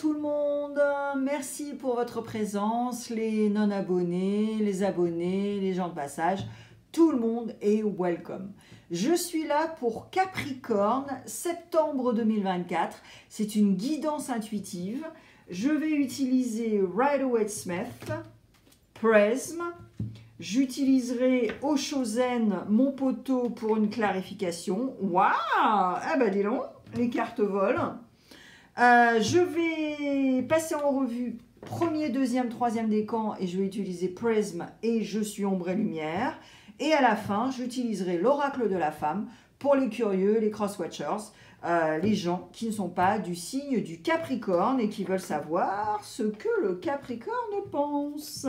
tout le monde, merci pour votre présence, les non-abonnés, les abonnés, les gens de passage, tout le monde est welcome. Je suis là pour Capricorne, septembre 2024, c'est une guidance intuitive. Je vais utiliser Rider-Waite-Smith, Prism, j'utiliserai Oshozen, mon poteau, pour une clarification. Waouh! Ah bah dis donc, les cartes volent. Je vais passer en revue premier, deuxième, troisième décan et je vais utiliser Prism et je suis ombre et lumière. Et à la fin, j'utiliserai l'oracle de la femme pour les curieux, les cross-watchers, les gens qui ne sont pas du signe du Capricorne et qui veulent savoir ce que le Capricorne pense.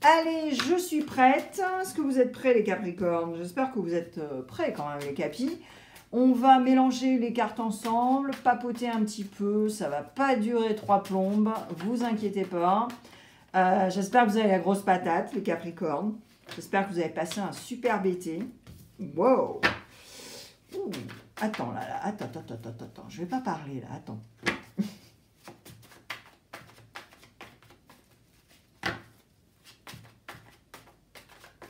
Allez, je suis prête. Est-ce que vous êtes prêts les Capricornes? J'espère que vous êtes prêts quand même les Capis. On va mélanger les cartes ensemble, papoter un petit peu, ça va pas durer 3 plombes, vous inquiétez pas. J'espère que vous avez la grosse patate, les Capricornes. J'espère que vous avez passé un super été. Wow! Ouh. Attends, attends, je vais pas parler là, attends.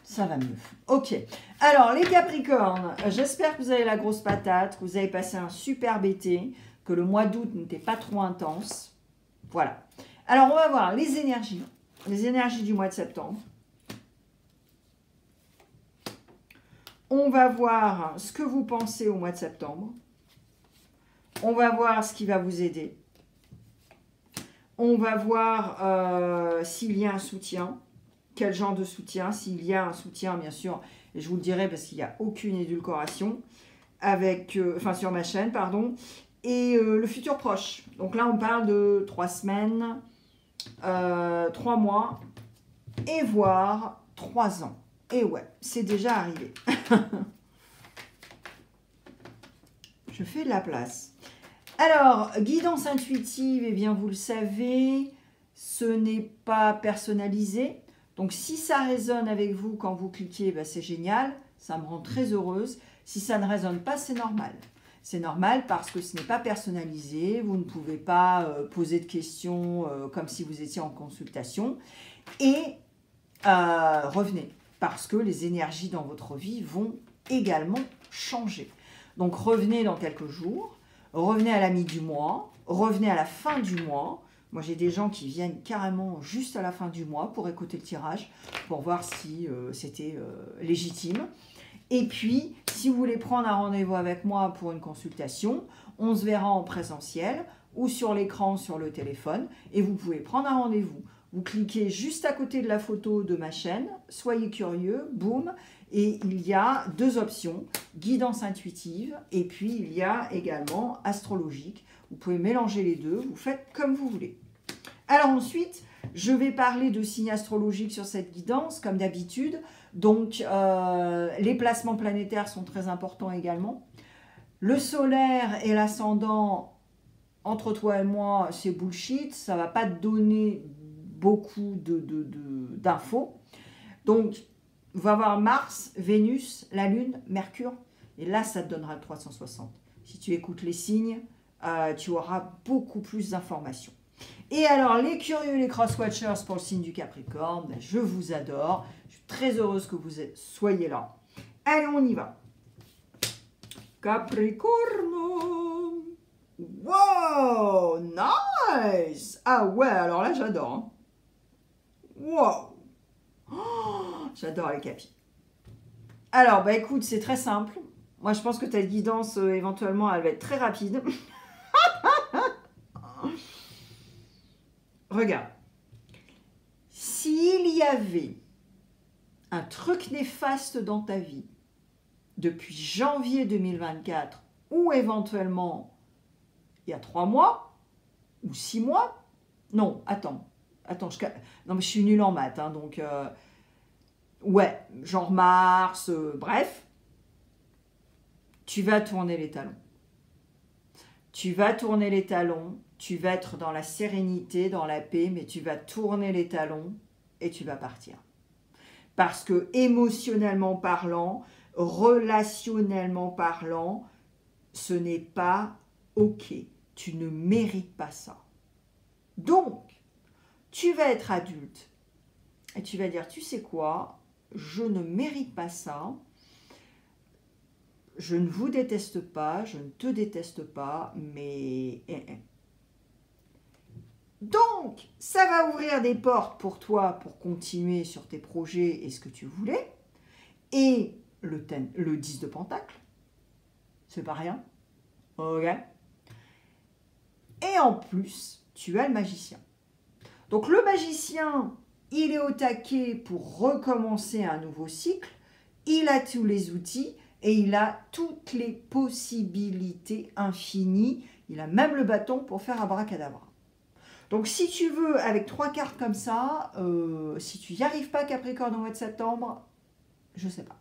Ça va mieux. Ok. Alors, les Capricornes, j'espère que vous avez la grosse patate, que vous avez passé un superbe été, que le mois d'août n'était pas trop intense. Voilà. Alors, on va voir les énergies du mois de septembre. On va voir ce que vous pensez au mois de septembre. On va voir ce qui va vous aider. On va voir s'il y a un soutien. Quel genre de soutien? S'il y a un soutien, bien sûr, et je vous le dirai parce qu'il n'y a aucune édulcoration avec, sur ma chaîne, pardon. Et le futur proche. Donc là, on parle de 3 semaines, 3 mois, et voire 3 ans. Et ouais, c'est déjà arrivé. Je fais de la place. Alors, guidance intuitive, eh bien, vous le savez, ce n'est pas personnalisé. Donc, si ça résonne avec vous quand vous cliquez, ben, c'est génial, ça me rend très heureuse. Si ça ne résonne pas, c'est normal. C'est normal parce que ce n'est pas personnalisé, vous ne pouvez pas poser de questions comme si vous étiez en consultation. Et revenez, parce que les énergies dans votre vie vont également changer. Donc, revenez dans quelques jours, revenez à la mi du mois, revenez à la fin du mois. Moi, j'ai des gens qui viennent carrément juste à la fin du mois pour écouter le tirage, pour voir si c'était légitime. Et puis, si vous voulez prendre un rendez-vous avec moi pour une consultation, on se verra en présentiel ou sur l'écran, sur le téléphone. Et vous pouvez prendre un rendez-vous. Vous cliquez juste à côté de la photo de ma chaîne, soyez curieux, boum. Et il y a 2 options, guidance intuitive et puis il y a également astrologique. Vous pouvez mélanger les deux, vous faites comme vous voulez. Alors ensuite, je vais parler de signes astrologiques sur cette guidance, comme d'habitude. Donc, les placements planétaires sont très importants également. Le solaire et l'ascendant, entre toi et moi, c'est bullshit. Ça ne va pas te donner beaucoup d'infos. Donc, on va voir Mars, Vénus, la Lune, Mercure. Et là, ça te donnera le 360. Si tu écoutes les signes, tu auras beaucoup plus d'informations. Et alors, les curieux, les cross-watchers pour le signe du Capricorne, ben, je vous adore. Je suis très heureuse que vous soyez là. Allez, on y va. Capricorne. Wow, nice. Ah ouais, alors là, j'adore. Hein. Wow. Oh, j'adore les capis. Alors, bah écoute, c'est très simple. Moi, je pense que ta guidance, éventuellement, elle va être très rapide. Regarde. S'il y avait un truc néfaste dans ta vie depuis janvier 2024 ou éventuellement il y a 3 mois ou 6 mois, non, attends, non mais je suis nulle en maths, hein, donc ouais, genre mars, bref, tu vas tourner les talons. Tu vas tourner les talons, tu vas être dans la sérénité, dans la paix, mais tu vas tourner les talons et tu vas partir. Parce que émotionnellement parlant, relationnellement parlant, ce n'est pas OK. Tu ne mérites pas ça. Donc, tu vas être adulte et tu vas dire, tu sais quoi, je ne mérite pas ça, je ne vous déteste pas, je ne te déteste pas, mais... Donc, ça va ouvrir des portes pour toi pour continuer sur tes projets et ce que tu voulais. Et le 10 de Pentacle, c'est pas rien. Ok. Et en plus, tu as le magicien. Donc le magicien, il est au taquet pour recommencer un nouveau cycle. Il a tous les outils et il a toutes les possibilités infinies. Il a même le bâton pour faire abracadabra. Donc si tu veux, avec 3 cartes comme ça, si tu n'y arrives pas Capricorne au mois de septembre, je ne sais pas.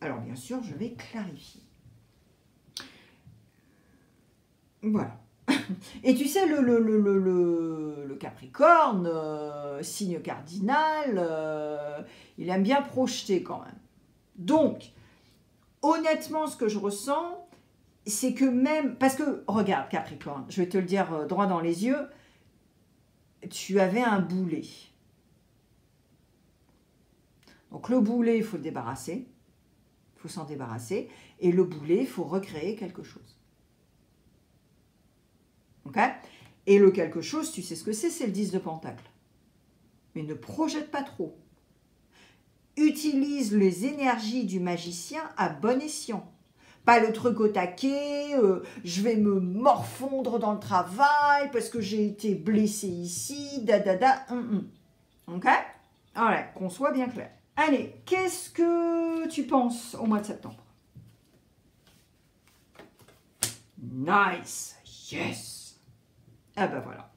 Alors bien sûr, je vais clarifier. Voilà. Et tu sais, le Capricorne, signe cardinal, il aime bien projeter quand même. Donc, honnêtement, ce que je ressens, c'est que même... Parce que, regarde Capricorne, je vais te le dire droit dans les yeux, tu avais un boulet. Donc le boulet, il faut le débarrasser. Il faut s'en débarrasser. Et le boulet, il faut recréer quelque chose. Ok ? Et le quelque chose, tu sais ce que c'est le 10 de Pentacle. Mais ne projette pas trop. Utilise les énergies du magicien à bon escient. Pas le truc au taquet, je vais me morfondre dans le travail parce que j'ai été blessé ici, Ok ? Voilà, qu'on soit bien clair. Allez, qu'est-ce que tu penses au mois de septembre? Nice, yes. Ah ben voilà.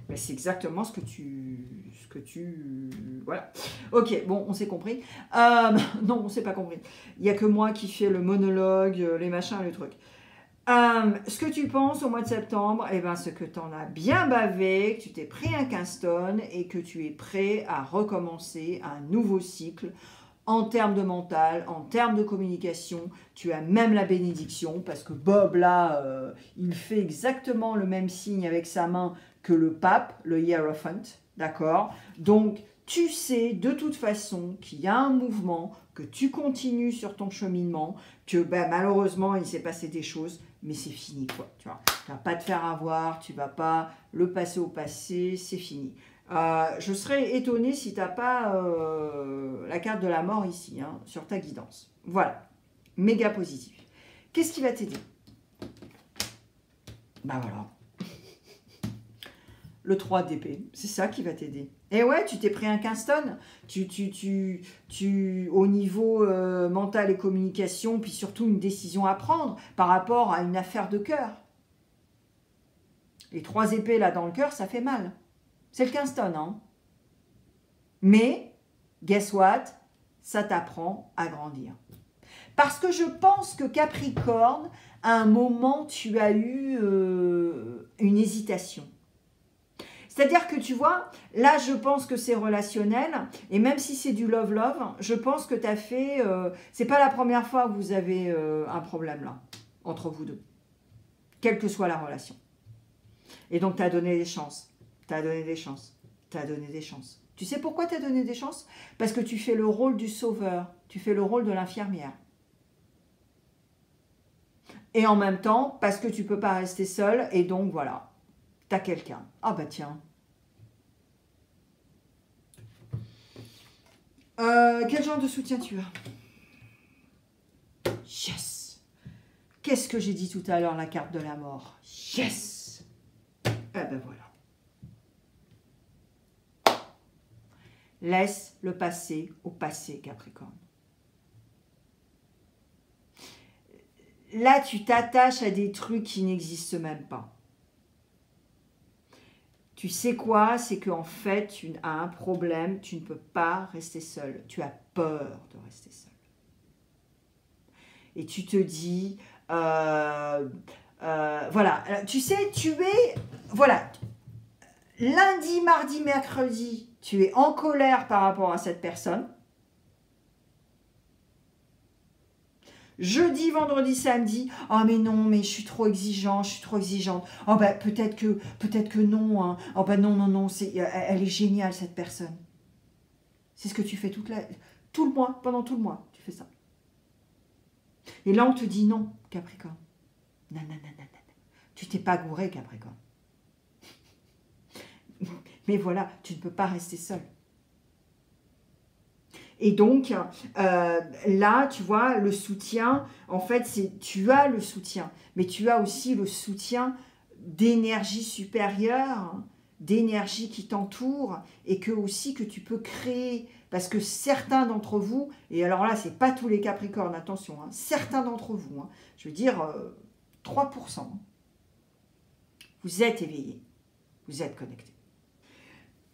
Ben, c'est exactement ce que tu... Voilà. Ok, bon, on s'est compris. Non, on s'est pas compris. Il n'y a que moi qui fais le monologue, les machins, les trucs. Ce que tu penses au mois de septembre, eh ben, c'est que tu en as bien bavé, que tu t'es pris un Kingston et que tu es prêt à recommencer un nouveau cycle en termes de mental, en termes de communication. Tu as même la bénédiction parce que Bob, là, il fait exactement le même signe avec sa main que le pape, le Hierophant, d'accord? Donc, tu sais de toute façon qu'il y a un mouvement, que tu continues sur ton cheminement, que ben, malheureusement, il s'est passé des choses, mais c'est fini, quoi. Tu vois, tu vas pas te faire avoir, tu vas pas le passer au passé, c'est fini. Je serais étonnée si tu n'as pas la carte de la mort ici, hein, sur ta guidance. Voilà, méga positif. Qu'est-ce qui va t'aider? Ben voilà. Le 3 d'épée, c'est ça qui va t'aider. Et ouais, tu t'es pris un Kingston, au niveau mental et communication, puis surtout une décision à prendre par rapport à une affaire de cœur. Les 3 épées là dans le cœur, ça fait mal. C'est le Kingston, hein. Mais, guess what? Ça t'apprend à grandir. Parce que je pense que Capricorne, à un moment, tu as eu une hésitation. C'est-à-dire que tu vois, là je pense que c'est relationnel, et même si c'est du love-love, je pense que tu as fait, c'est pas la première fois que vous avez un problème là, entre vous deux, quelle que soit la relation. Et donc tu as donné des chances, tu as donné des chances, tu as donné des chances. Tu sais pourquoi tu as donné des chances? Parce que tu fais le rôle du sauveur, tu fais le rôle de l'infirmière. Et en même temps, parce que tu peux pas rester seul, et donc voilà. T'as quelqu'un. Ah bah tiens. Quel genre de soutien tu as? Yes. Qu'est-ce que j'ai dit tout à l'heure, la carte de la mort? Yes. Ah ben voilà. Laisse le passé au passé, Capricorne. Là, tu t'attaches à des trucs qui n'existent même pas. Tu sais quoi? C'est qu'en fait, tu as un problème, tu ne peux pas rester seul. Tu as peur de rester seul. Et tu te dis, voilà, tu sais, tu es, voilà, lundi, mardi, mercredi, tu es en colère par rapport à cette personne. Jeudi, vendredi, samedi, oh mais non, mais je suis trop exigeant, je suis trop exigeante. Oh bah peut-être que non, hein. Oh bah non, non, non, elle est géniale cette personne. C'est ce que tu fais tout le mois, pendant tout le mois, tu fais ça. Et là, on te dit non, Capricorne. Non, non, non, non, non. Tu t'es pas gouré, Capricorne. Mais voilà, tu ne peux pas rester seul. Et donc, là, tu vois, le soutien, en fait, tu as le soutien, mais tu as aussi le soutien d'énergie supérieure, d'énergie qui t'entoure, et que aussi que tu peux créer, parce que certains d'entre vous, et alors là, c'est pas tous les Capricornes, attention, hein, certains d'entre vous, hein, je veux dire 3%, vous êtes éveillés, vous êtes connectés.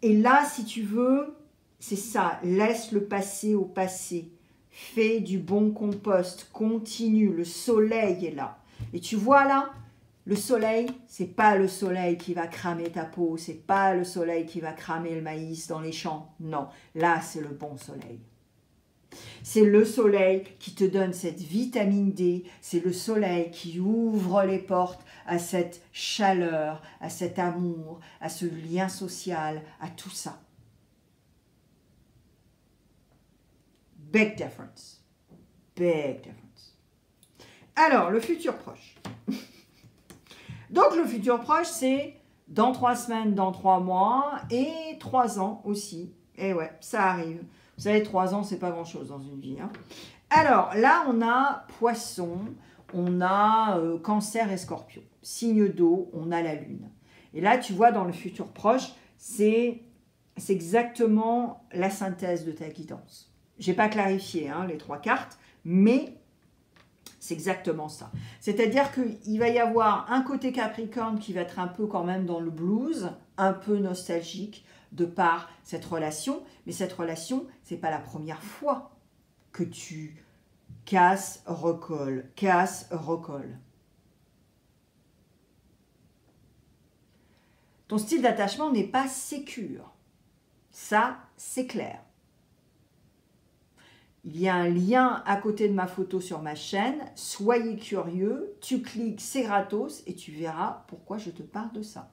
Et là, si tu veux, c'est ça, laisse le passé au passé, fais du bon compost, continue, le soleil est là. Et tu vois là, le soleil, c'est pas le soleil qui va cramer ta peau, c'est pas le soleil qui va cramer le maïs dans les champs, non, là c'est le bon soleil. C'est le soleil qui te donne cette vitamine D, c'est le soleil qui ouvre les portes à cette chaleur, à cet amour, à ce lien social, à tout ça. Big difference. Big difference. Alors, le futur proche. Donc, le futur proche, c'est dans 3 semaines, dans 3 mois et 3 ans aussi. Et ouais, ça arrive. Vous savez, 3 ans, c'est pas grand-chose dans une vie. Hein. Alors, là, on a Poisson, on a Cancer et Scorpion. Signe d'eau, on a la Lune. Et là, tu vois, dans le futur proche, c'est exactement la synthèse de ta guidance. Je n'ai pas clarifié hein, les 3 cartes, mais c'est exactement ça. C'est-à-dire qu'il va y avoir un côté Capricorne qui va être un peu quand même dans le blues, un peu nostalgique de par cette relation. Mais cette relation, ce n'est pas la première fois que tu casses, recolles, casses, recolles. Ton style d'attachement n'est pas sécure. Ça, c'est clair. Il y a un lien à côté de ma photo sur ma chaîne. Soyez curieux, tu cliques, c'est gratos et tu verras pourquoi je te parle de ça.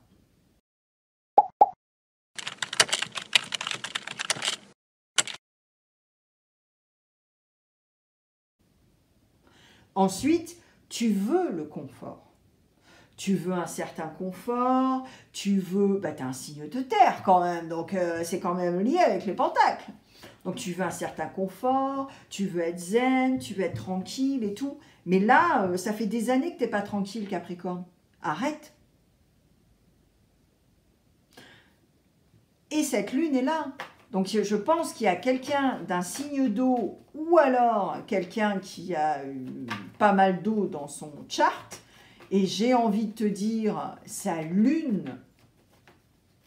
Ensuite, tu veux le confort. Tu veux un certain confort, tu veux... Bah, tu as un signe de terre quand même, donc c'est quand même lié avec les pentacles. Donc tu veux un certain confort, tu veux être zen, tu veux être tranquille et tout. Mais là, ça fait des années que tu n'es pas tranquille, Capricorne. Arrête. Et cette lune est là. Donc je pense qu'il y a quelqu'un d'un signe d'eau ou alors quelqu'un qui a eu pas mal d'eau dans son chart. Et j'ai envie de te dire, sa lune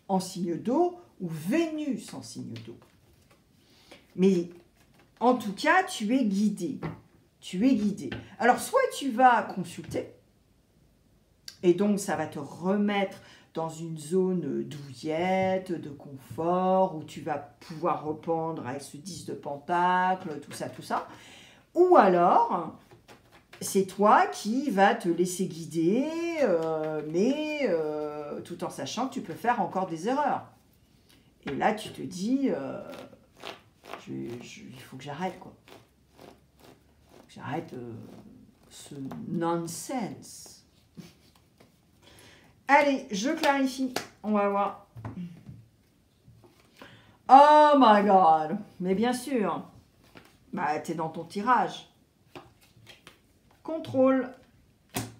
en signe d'eau ou Vénus en signe d'eau. Mais en tout cas, tu es guidé. Tu es guidé. Alors, soit tu vas consulter, et donc ça va te remettre dans une zone douillette, de confort, où tu vas pouvoir reprendre avec ce 10 de pentacle, tout ça, tout ça. Ou alors, c'est toi qui vas te laisser guider, mais tout en sachant que tu peux faire encore des erreurs. Et là, tu te dis... il faut que j'arrête, quoi. J'arrête ce nonsense. Allez, je clarifie. On va voir. Oh my God. Mais bien sûr. Bah, t'es dans ton tirage. Contrôle.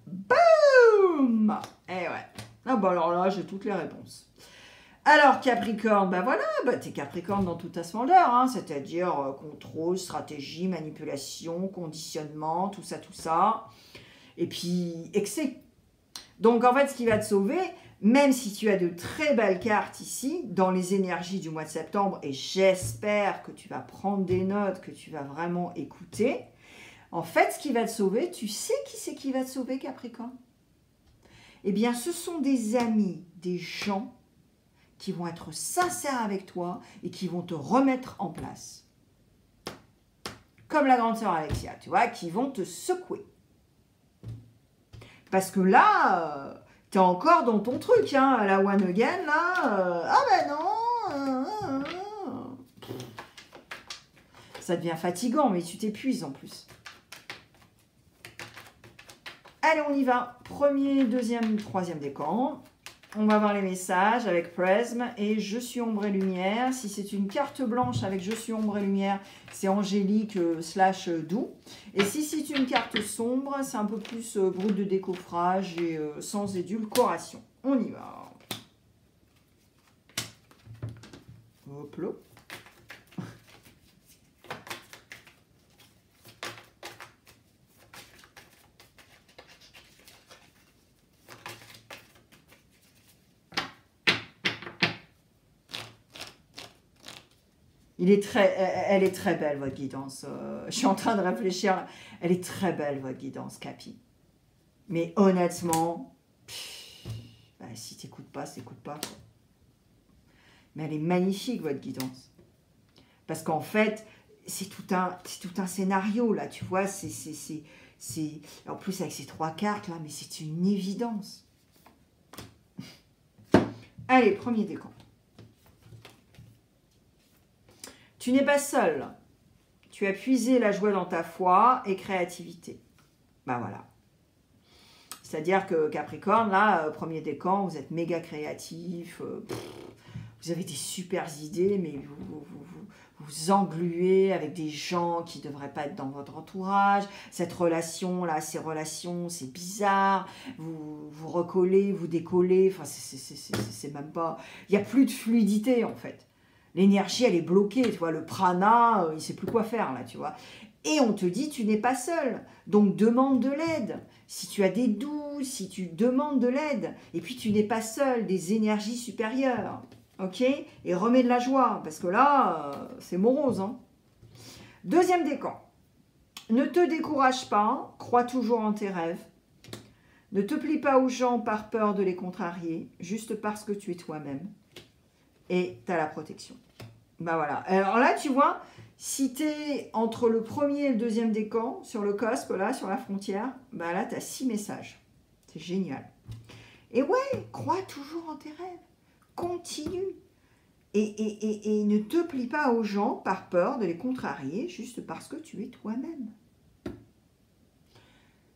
Boum. Eh ouais. Ah bah alors là, j'ai toutes les réponses. Alors, Capricorne, ben voilà, t'es Capricorne dans toute ta splendeur, hein, c'est-à-dire contrôle, stratégie, manipulation, conditionnement, tout ça, et puis excès. Donc, en fait, ce qui va te sauver, même si tu as de très belles cartes ici, dans les énergies du mois de septembre, et j'espère que tu vas prendre des notes, que tu vas vraiment écouter, en fait, ce qui va te sauver, tu sais qui c'est qui va te sauver, Capricorne? Eh bien, ce sont des amis, des gens qui vont être sincères avec toi et qui vont te remettre en place. comme la grande sœur Alexia, tu vois, qui vont te secouer. Parce que là, t'es encore dans ton truc, hein, à la one again, là. Ah ben non. Ça devient fatigant, mais tu t'épuises en plus. Allez, on y va. Premier, deuxième, troisième décan. On va voir les messages avec Prism et Je suis ombre et lumière. Si c'est une carte blanche avec Je suis ombre et lumière, c'est angélique / doux. Et si c'est une carte sombre, c'est un peu plus brut de décoffrage et sans édulcoration. On y va. Hop là. Elle est très belle, votre guidance. Je suis en train de réfléchir. Elle est très belle, votre guidance, Capi. Mais honnêtement, bah, si tu n'écoutes pas, t'écoutes pas. Quoi. Mais elle est magnifique, votre guidance. Parce qu'en fait, c'est tout un scénario, là, tu vois. En plus, avec ces 3 cartes, là, mais c'est une évidence. Allez, premier décan. Tu n'es pas seul. Tu as puisé la joie dans ta foi et créativité. Ben voilà. C'est-à-dire que Capricorne, là, premier décan, vous êtes méga créatif. Vous avez des super idées, mais vous engluez avec des gens qui ne devraient pas être dans votre entourage. Cette relation-là, ces relations, c'est bizarre. Vous recollez, vous décollez. Enfin, c'est même pas... Il n'y a plus de fluidité, en fait. L'énergie, elle est bloquée, tu vois, le prana, il ne sait plus quoi faire, là, tu vois. Et on te dit, tu n'es pas seul, donc demande de l'aide. Si tu as des doutes, si tu demandes de l'aide, et puis tu n'es pas seul, des énergies supérieures, ok? Et remets de la joie, parce que là, c'est morose, hein. Deuxième décan. Ne te décourage pas, crois toujours en tes rêves. Ne te plie pas aux gens par peur de les contrarier, juste parce que tu es toi-même. Et tu as la protection. Ben voilà. Alors là, tu vois, si tu es entre le premier et le deuxième décan, sur le cospe, là, sur la frontière, ben là, tu as 6 messages. C'est génial. Et ouais, crois toujours en tes rêves. Continue. Et ne te plie pas aux gens par peur de les contrarier, juste parce que tu es toi-même.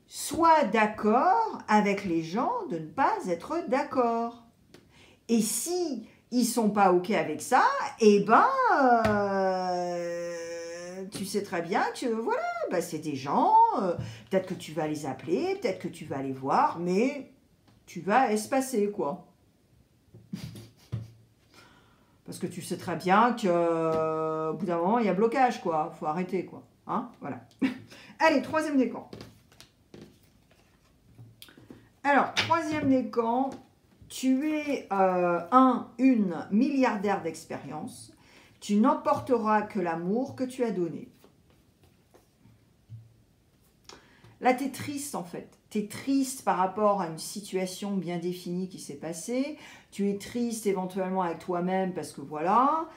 Sois d'accord avec les gens de ne pas être d'accord. Et si ils sont pas OK avec ça, eh ben, tu sais très bien que, voilà, bah, c'est des gens, peut-être que tu vas les appeler, peut-être que tu vas les voir, mais tu vas espacer, quoi. Parce que tu sais très bien qu'au bout d'un moment, il y a blocage, quoi. Faut arrêter, quoi. Hein, voilà. Allez, troisième décan. Alors, troisième décan... Tu es une milliardaire d'expérience. Tu n'emporteras que l'amour que tu as donné. Là, tu es triste en fait. Tu es triste par rapport à une situation bien définie qui s'est passée. Tu es triste éventuellement avec toi-même parce que voilà.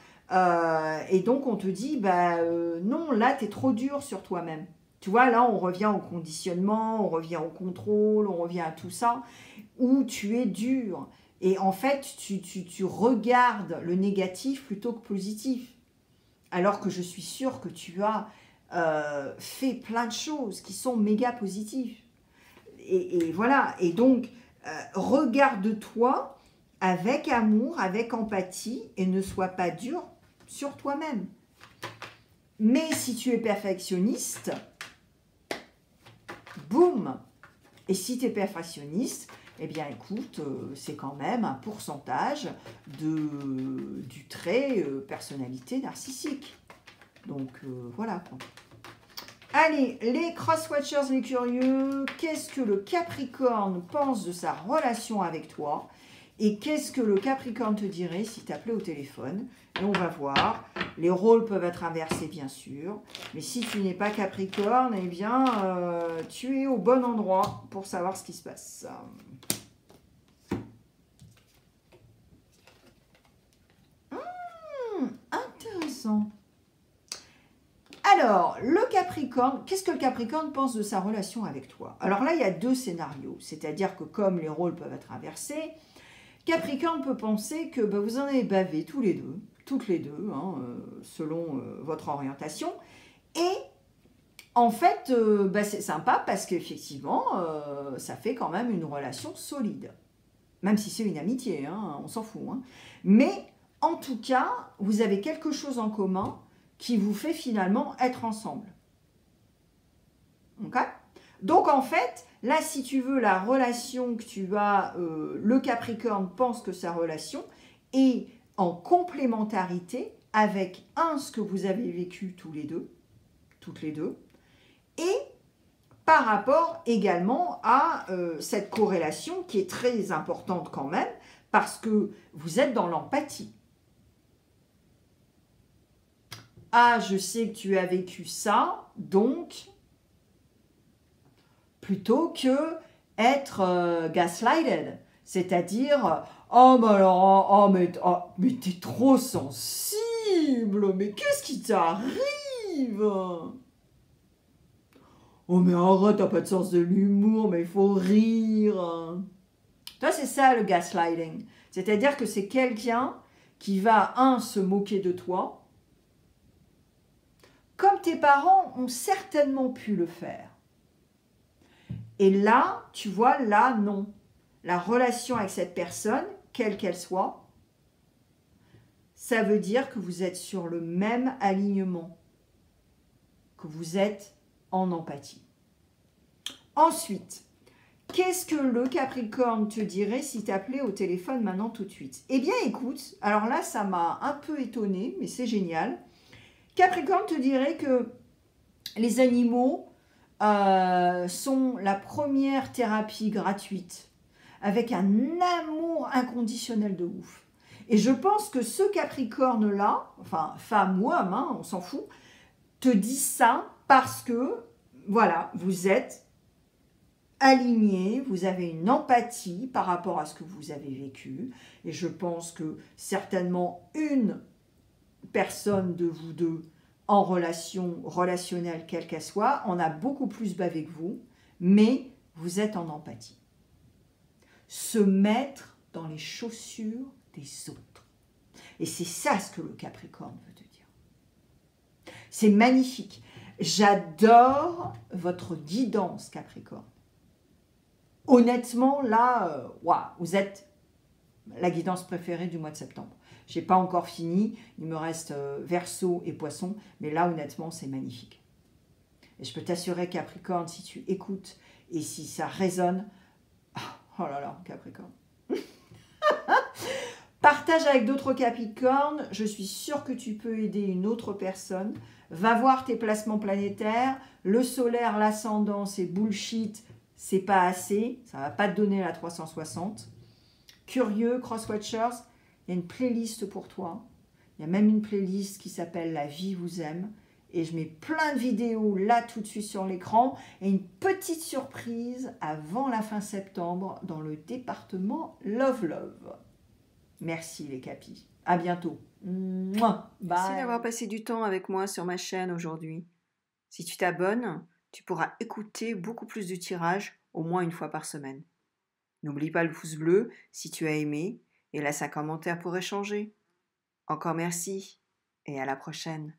Et donc, on te dit, bah, non, là, tu es trop dur sur toi-même. Tu vois, là, on revient au conditionnement, on revient au contrôle, on revient à tout ça, où tu es dur. Et en fait, tu regardes le négatif plutôt que positif. Alors que je suis sûre que tu as fait plein de choses qui sont méga positives. Et voilà. Et donc, regarde-toi avec amour, avec empathie, et ne sois pas dur sur toi-même. Mais si tu es perfectionniste, boum. Et si tu es perfectionniste, eh bien écoute, c'est quand même un pourcentage du trait personnalité narcissique. Donc voilà quoi. Allez, les cross-watchers, les curieux, qu'est-ce que le Capricorne pense de sa relation avec toi? Et qu'est-ce que le Capricorne te dirait si tu appelais au téléphone? Et on va voir. Les rôles peuvent être inversés, bien sûr. Mais si tu n'es pas Capricorne, eh bien, tu es au bon endroit pour savoir ce qui se passe. Intéressant. Alors, le Capricorne, qu'est-ce que le Capricorne pense de sa relation avec toi? Alors là, il y a deux scénarios, c'est-à-dire que comme les rôles peuvent être inversés, Capricorne peut penser que vous en avez bavé tous les deux, toutes les deux, hein, selon votre orientation, et en fait, c'est sympa parce qu'effectivement, ça fait quand même une relation solide. Même si c'est une amitié, hein, on s'en fout. Hein. Mais en tout cas, vous avez quelque chose en commun qui vous fait finalement être ensemble. Okay? Donc en fait, là, si tu veux, la relation que tu as, le Capricorne pense que sa relation est en complémentarité avec ce que vous avez vécu tous les deux, toutes les deux, et par rapport également à cette corrélation qui est très importante quand même, parce que vous êtes dans l'empathie. Ah, je sais que tu as vécu ça, donc, plutôt que être gaslighted, c'est-à-dire, oh, mais alors, mais t'es trop sensible, mais qu'est-ce qui t'arrive? Oh mais arrête, t'as pas de sens de l'humour, mais il faut rire. Toi, c'est ça le gaslighting. C'est-à-dire que c'est quelqu'un qui va, se moquer de toi, comme tes parents ont certainement pu le faire. Et là, tu vois, là, non. La relation avec cette personne, quelle qu'elle soit, ça veut dire que vous êtes sur le même alignement, que vous êtes en empathie. Ensuite, qu'est-ce que le Capricorne te dirait si t'appelais au téléphone maintenant tout de suite? Eh bien, écoute, alors là, ça m'a un peu étonnée, mais c'est génial. Capricorne te dirait que les animaux sont la première thérapie gratuite, avec un amour inconditionnel de ouf. Et je pense que ce Capricorne-là, enfin, femme ou homme, hein, on s'en fout, te dit ça parce que, voilà, vous êtes aligné, vous avez une empathie par rapport à ce que vous avez vécu, et je pense que certainement une personne de vous deux en relationnelle quelle qu'elle soit, en a beaucoup plus bavé que vous, mais vous êtes en empathie. Se mettre dans les chaussures des autres. Et c'est ça ce que le Capricorne veut te dire. C'est magnifique. J'adore votre guidance, Capricorne. Honnêtement, là, vous êtes la guidance préférée du mois de septembre. Je n'ai pas encore fini, il me reste Verseau et Poisson, mais là, honnêtement, c'est magnifique. Et je peux t'assurer, Capricorne, si tu écoutes et si ça résonne, oh là là, Capricorne. Partage avec d'autres Capricornes, je suis sûre que tu peux aider une autre personne. Va voir tes placements planétaires, le solaire, l'ascendant, c'est bullshit, c'est pas assez, ça va pas te donner la 360. Curieux, Crosswatchers, il y a une playlist pour toi. Il y a même une playlist qui s'appelle La vie vous aime. Et je mets plein de vidéos là tout de suite sur l'écran. Et une petite surprise avant la fin septembre dans le département Love Love. Merci les capis. À bientôt. Mouah. Bye. Merci d'avoir passé du temps avec moi sur ma chaîne aujourd'hui. Si tu t'abonnes, tu pourras écouter beaucoup plus de tirages au moins une fois par semaine. N'oublie pas le pouce bleu si tu as aimé et laisse un commentaire pour échanger. Encore merci et à la prochaine.